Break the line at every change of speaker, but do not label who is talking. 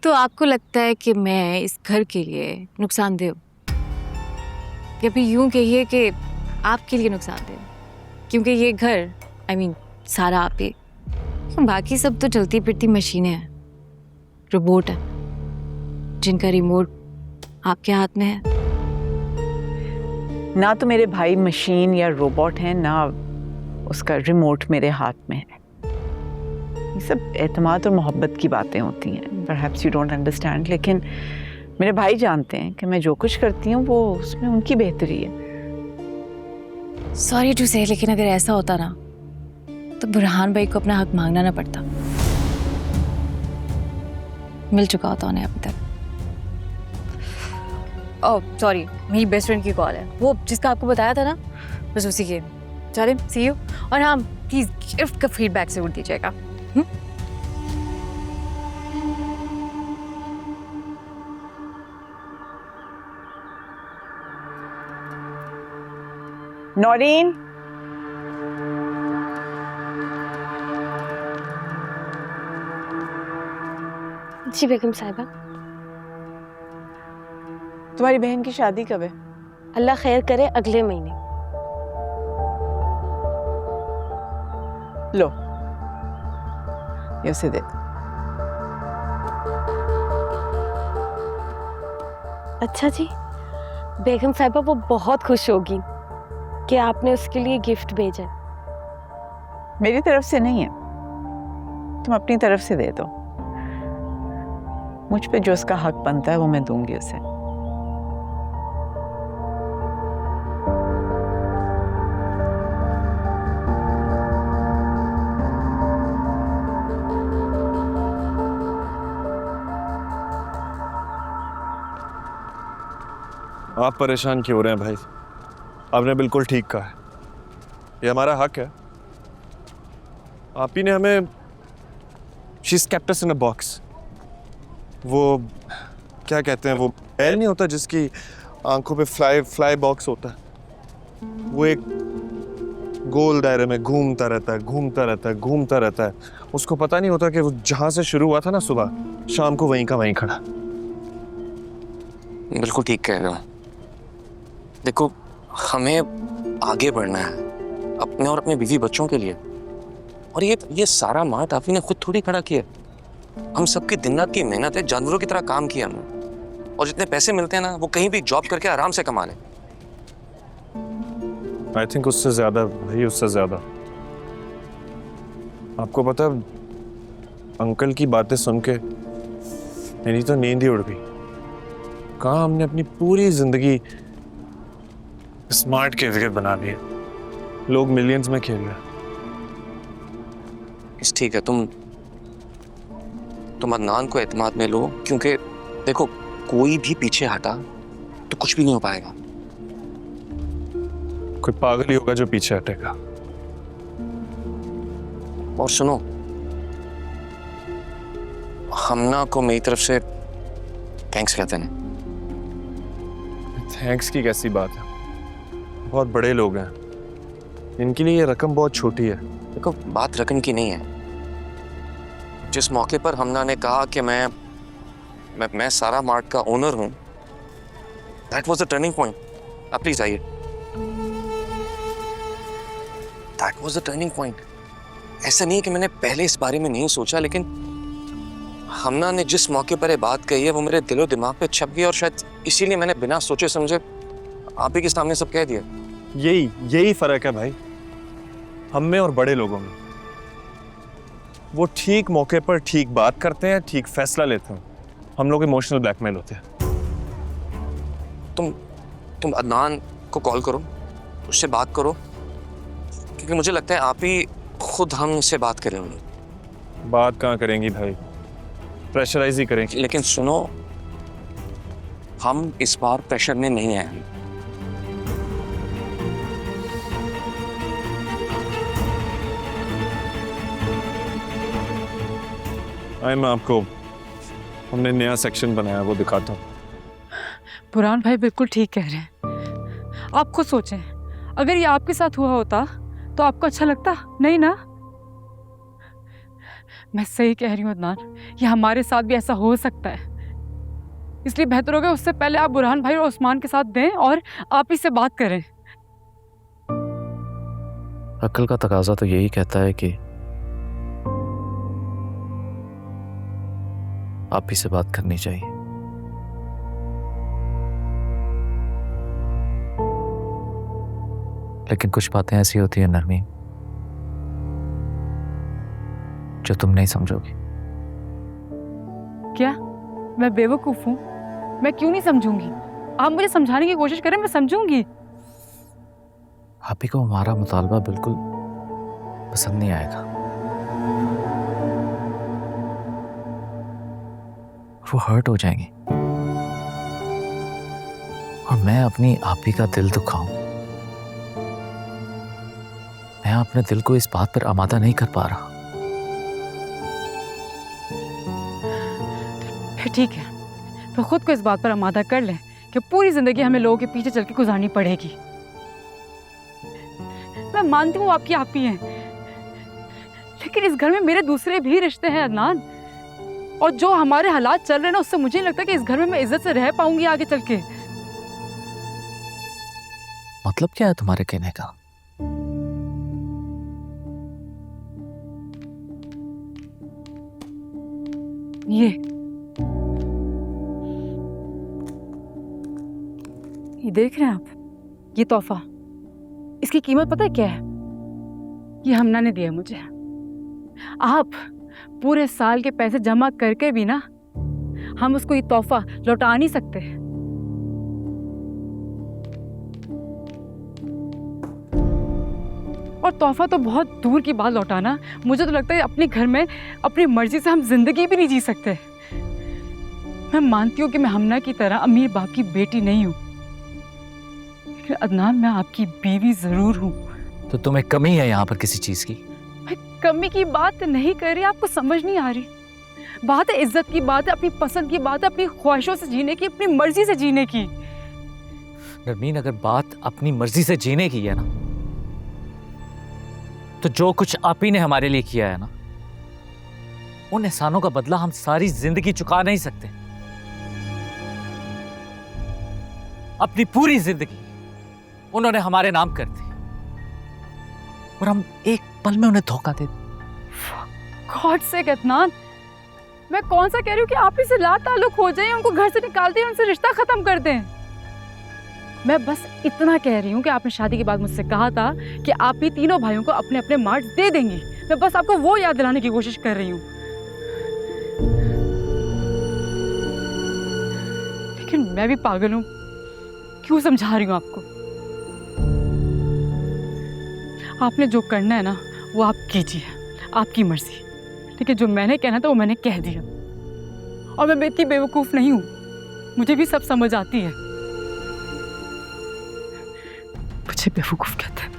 तो आपको लगता है कि मैं इस घर के लिए नुकसानदेह हूँ, या फिर यूं कहिए कि आपके लिए नुकसानदेह, क्योंकि ये घर सारा आप ही, बाकी सब तो चलती फिरती मशीनें हैं, रोबोट है जिनका रिमोट आपके हाथ में है।
ना तो मेरे भाई मशीन या रोबोट हैं, ना उसका रिमोट मेरे हाथ में है। ये सब एतमाद और मोहब्बत की बातें होती हैं, परहैप्स यू डोंट अंडरस्टैंड, लेकिन मेरे भाई जानते हैं कि मैं जो कुछ करती हूँ वो उसमें उनकी बेहतरी है।
सॉरी टू से, लेकिन अगर ऐसा होता ना तो बुरहान भाई को अपना हक मांगना ना पड़ता, मिल चुका होता उन्हें अभी तक। ओह सॉरी, मेरी बेस्ट फ्रेंड की कॉल है, वो जिसका आपको बताया था ना, बस उसी के। चले सी यू, और हाँ प्लीज गिफ्ट का फीडबैक जरूर दीजिएगा।
नौरीन,
जी बेगम साहिबा।
तुम्हारी बहन की शादी कब है?
अल्लाह खैर करे, अगले महीने।
लो, ये उसे दे दो।
अच्छा जी, बेगम साहिबा वो बहुत खुश होगी कि आपने उसके लिए गिफ्ट भेजा।
मेरी तरफ से नहीं है, तुम अपनी तरफ से दे दो। मुझ पे जो उसका हक बनता है वो मैं दूंगी उसे।
आप परेशान क्यों हो रहे हैं भाई? आपने बिल्कुल ठीक कहा है, ये हमारा हक है। आप ही ने हमें, she is kept us in a box. वो क्या कहते हैं, वो बैल नहीं होता जिसकी आंखों पे फ्लाई बॉक्स होता है, वो एक गोल दायरे में घूमता रहता है। उसको पता नहीं होता कि वो जहां से शुरू हुआ था ना सुबह, शाम को वहीं का वहीं खड़ा।
बिल्कुल ठीक कह रहे हो। देखो, हमें आगे बढ़ना है अपने और अपने बीवी बच्चों के लिए, और ये सारा मार्ट आप ही ने खुद थोड़ी खड़ा किया। हम सबकी दिन रात की मेहनत है, जानवरों की तरह काम किया हमने, और जितने पैसे मिलते हैं ना वो कहीं भी जॉब करके आराम से कमा लें।
आई थिंक उससे ज्यादा भाई, उससे ज्यादा। आपको पता, अंकल की बातें सुन के मेरी तो नींद ही उड़ गई। कहाँ हमने अपनी पूरी जिंदगी स्मार्ट कैरियर बना लिया, लोग मिलियंस में खेल रहे।
ठीक है, तुम अदनान को एतमाद में लो, क्योंकि देखो कोई भी पीछे हटा तो कुछ भी नहीं हो पाएगा।
कोई पागल ही होगा जो पीछे हटेगा।
और सुनो, हमना को मेरी तरफ से थैंक्स कहते हैं।
थैंक्स की कैसी बात है, बहुत बड़े लोग हैं, इनके लिए ये रकम बहुत छोटी है।
देखो, बात रकम की नहीं है। जिस मौके पर हमना ने कहा कि मैं सारा मार्ट का ओनर हूं, that was the turning point. आप प्लीज आइए। That was the turning point. ऐसा नहीं है कि मैंने पहले इस बारे में नहीं सोचा, लेकिन हमना ने जिस मौके पर ये बात कही है वो मेरे दिलो दिमाग पे छप गई, और शायद इसीलिए मैंने बिना सोचे समझे आप ही के सामने सब कह दिया।
यही फर्क है भाई, हम में और बड़े लोगों में। वो ठीक मौके पर ठीक बात करते हैं, ठीक फैसला लेते हैं। हम लोग इमोशनल ब्लैकमेल होते हैं।
तुम अदनान को कॉल करो, उससे बात करो, क्योंकि मुझे लगता है आप ही खुद हमसे बात करेंगे।
बात कहाँ करेंगी भाई, प्रेशराइज ही करेंगे।
लेकिन सुनो, हम इस बार प्रेशर में नहीं आएंगे।
मैं आपको हमने नया सेक्शन बनाया, वो दिखाता हूँ।
बुरहान भाई बिल्कुल ठीक कह रहे हैं। आप खुद सोचें, अगर ये आपके साथ हुआ होता तो आपको अच्छा लगता? नहीं ना। मैं सही कह रही हूँ अदनान, ये हमारे साथ भी ऐसा हो सकता है। इसलिए बेहतर होगा उससे पहले आप बुरहान भाई और उस्मान के साथ दें और आप ही से बात करें।
अक्ल का तकाजा तो यही कहता है कि आप ही से बात करनी चाहिए। लेकिन कुछ बातें ऐसी होती है नरमीन जो तुम नहीं समझोगी।
क्या मैं बेवकूफ हूँ? मैं क्यों नहीं समझूंगी? आप मुझे समझाने की कोशिश करें, मैं समझूंगी।
आप ही को हमारा मुतालबा बिल्कुल पसंद नहीं आएगा। वो हर्ट हो जाएंगे और मैं अपनी आप ही का दिल दुखाऊं, मैं अपने दिल को इस बात पर आमादा नहीं कर पा रहा।
फिर ठीक है, तो खुद को इस बात पर आमादा कर लें कि पूरी जिंदगी हमें लोगों के पीछे चल के गुजारनी पड़ेगी। मैं मानती हूँ आपकी आप ही हैं, लेकिन इस घर में मेरे दूसरे भी रिश्ते हैं अदनान, और जो हमारे हालात चल रहे हैं ना, उससे मुझे नहीं लगता कि इस घर में मैं इज्जत से रह पाऊंगी आगे चल के।
मतलब क्या है तुम्हारे कहने का?
ये देख रहे हैं आप, ये तोहफा, इसकी कीमत पता है क्या है? ये हमना ने दिया मुझे। आप पूरे साल के पैसे जमा करके भी ना हम उसको ये तोहफा लौटा नहीं सकते। और तोहफा तो बहुत दूर की बात लौटाना, मुझे तो लगता है अपने घर में अपनी मर्जी से हम जिंदगी भी नहीं जी सकते। मैं मानती हूँ कि मैं हमना की तरह अमीर बाप की बेटी नहीं हूँ, लेकिन अदनान मैं आपकी बीवी जरूर हूँ।
तो तुम्हें कमी है यहाँ पर किसी चीज की?
मैं कमी की बात नहीं कर रही, आपको समझ नहीं आ रही। बात है इज्जत की, बात है अपनी पसंद की, बात है अपनी ख्वाहिशों से जीने की, अपनी मर्जी से जीने की।
नरमीन, अगर बात अपनी मर्जी से जीने की है ना, तो जो कुछ आप ही ने हमारे लिए किया है ना, उन एहसानों का बदला हम सारी जिंदगी चुका नहीं सकते। अपनी पूरी जिंदगी उन्होंने हमारे नाम कर दी और हम एक पल में उन्हें धोखा दे।
गॉड से अदनान, मैं कौन सा कह रही हूँ कि आप ही से ला ताल्लुक हो जाए, उनको घर से निकाल दें, उनसे रिश्ता खत्म कर दें। मैं बस इतना कह रही हूँ कि आपने शादी के बाद मुझसे कहा था कि आप ही तीनों भाइयों को अपने अपने मार्क्स दे देंगी। मैं बस आपको वो याद दिलाने की कोशिश कर रही हूँ। लेकिन मैं भी पागल हूँ, क्यों समझा रही हूँ आपको? आपने जो करना है ना वो आप कीजिए, आपकी मर्जी। लेकिन जो मैंने कहना था वो मैंने कह दिया, और मैं इतनी बेवकूफ़ नहीं हूँ, मुझे भी सब समझ आती है। मुझे बेवकूफ़ कहते हैं।